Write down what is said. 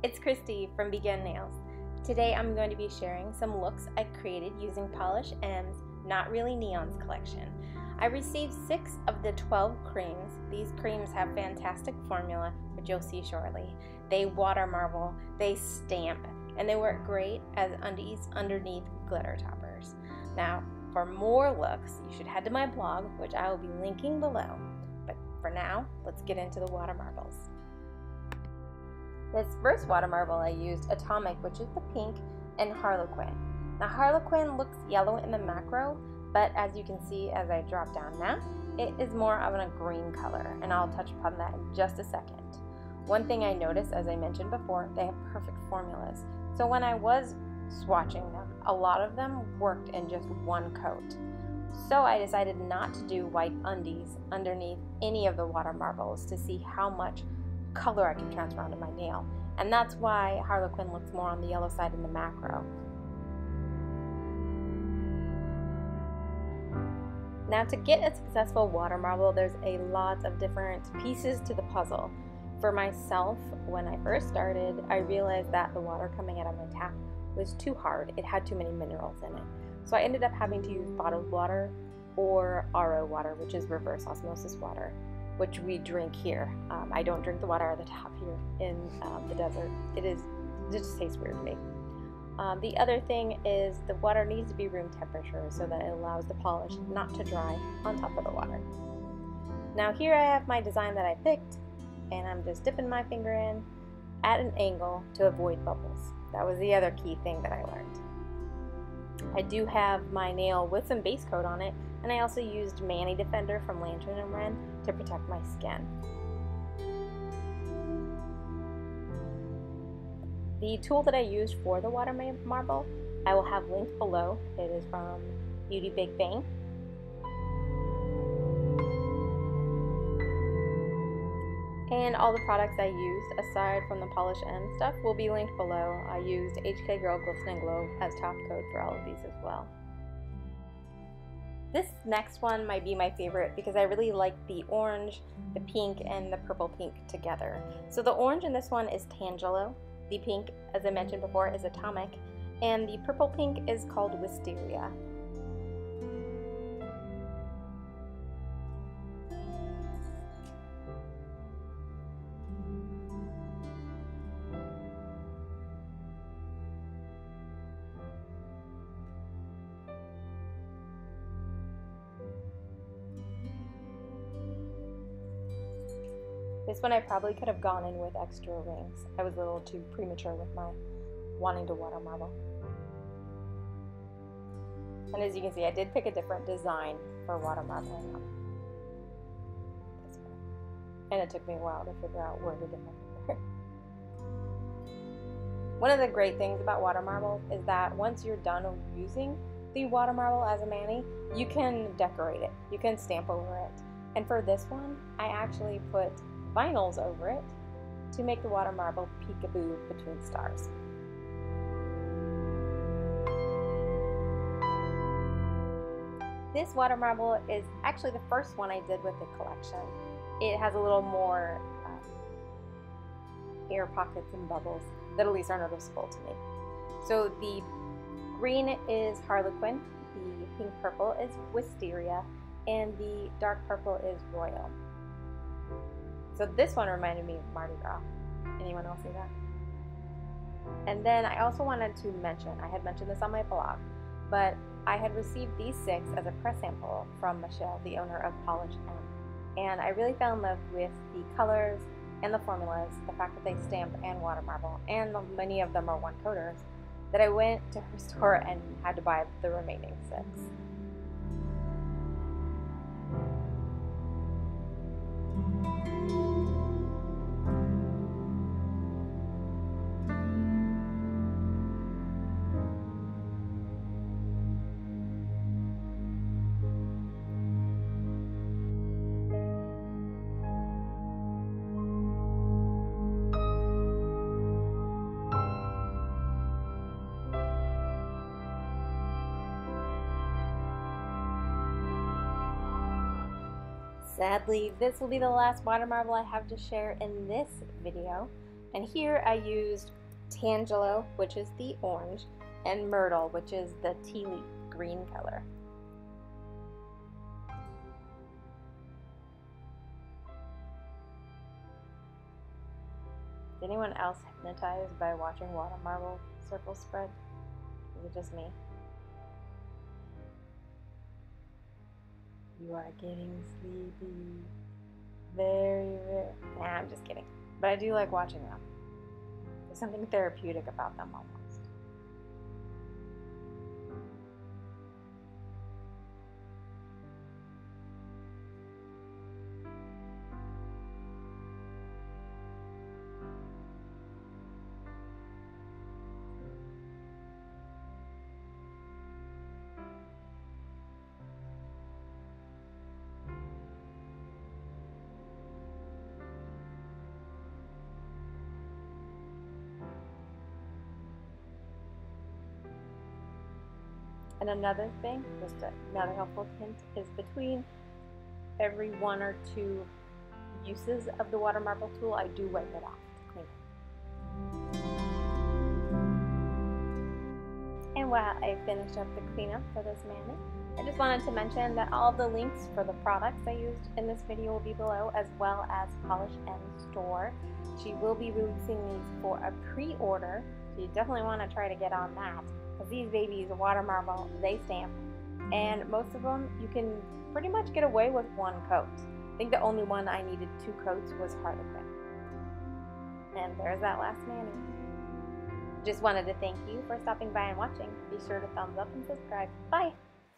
It's Christy from BeginNails. Today I'm going to be sharing some looks I created using Polish M's Not Really Neons collection. I received 6 of the 12 creams. These creams have fantastic formula, which you'll see shortly. They water marble, they stamp, and they work great as undies underneath glitter toppers. Now, for more looks, you should head to my blog, which I will be linking below. But for now, let's get into the water marbles. This first water marble I used Atomic, which is the pink, and Harlequin. Now Harlequin looks yellow in the macro, but as you can see as I drop down now, it is more of a green color, and I'll touch upon that in just a second. One thing I noticed, as I mentioned before, they have perfect formulas. So when I was swatching them, a lot of them worked in just one coat. So I decided not to do white undies underneath any of the water marbles to see how much color I can transfer onto my nail, and that's why Harlequin looks more on the yellow side in the macro. Now, to get a successful water marble, there's a lot of different pieces to the puzzle. For myself, when I first started, I realized that the water coming out of my tap was too hard. It had too many minerals in it. So I ended up having to use bottled water or RO water, which is reverse osmosis water, which we drink here. I don't drink the water out of the tap here in the desert. It just tastes weird to me. The other thing is the water needs to be room temperature so that it allows the polish not to dry on top of the water. Now here I have my design that I picked, and I'm just dipping my finger in at an angle to avoid bubbles. That was the other key thing that I learned. I do have my nail with some base coat on it, and I also used Mani Defender from Lantern and Wren to protect my skin. The tool that I used for the water marble, I will have linked below. It is from Beauty Big Bang. And all the products I used, aside from the Polish M stuff, will be linked below. I used HK Girl Glisten and Glow as top coat for all of these as well. This next one might be my favorite because I really like the orange, the pink, and the purple pink together. So the orange in this one is Tangelo, the pink, as I mentioned before, is Atomic, and the purple pink is called Wisteria. This one I probably could have gone in with extra rings. I was a little too premature with my wanting to water marble. And as you can see, I did pick a different design for water marbling them. This way. And it took me a while to figure out where to get my finger. One of the great things about water marble is that once you're done using the water marble as a mani, you can decorate it. You can stamp over it. And for this one, I actually put vinyls over it to make the water marble peekaboo between stars. This water marble is actually the first one I did with the collection. It has a little more air pockets and bubbles that at least are noticeable to me. So the green is Harlequin, the pink purple is Wisteria, and the dark purple is Royal. So this one reminded me of Mardi Gras. Anyone else see that? And then I also wanted to mention, I had mentioned this on my blog, but I had received these 6 as a press sample from Michelle, the owner of Polish M. And I really fell in love with the colors and the formulas, the fact that they stamp and water marble, and many of them are one coaters, that I went to her store and had to buy the remaining 6. Sadly, this will be the last water marble I have to share in this video, And here I used Tangelo, which is the orange, and Myrtle, which is the tea leaf green color. Is anyone else hypnotized by watching water marble circles spread? Is it just me? You are getting sleepy. Very, very. Nah, I'm just kidding. But I do like watching them. There's something therapeutic about them almost. And another thing, just another helpful hint, is between every 1 or 2 uses of the water marble tool, I do wipe it off to clean it. And while I finish up the cleanup for this Manny, I just wanted to mention that all the links for the products I used in this video will be below, as well as Polish and Store. She will be releasing these for a pre-order, so you definitely want to try to get on that. Because these babies, water marble, they stamp, and most of them you can pretty much get away with 1 coat. I think the only one I needed 2 coats was Harlequin. And there's that last Manny. Just wanted to thank you for stopping by and watching. Be sure to thumbs up and subscribe. Bye!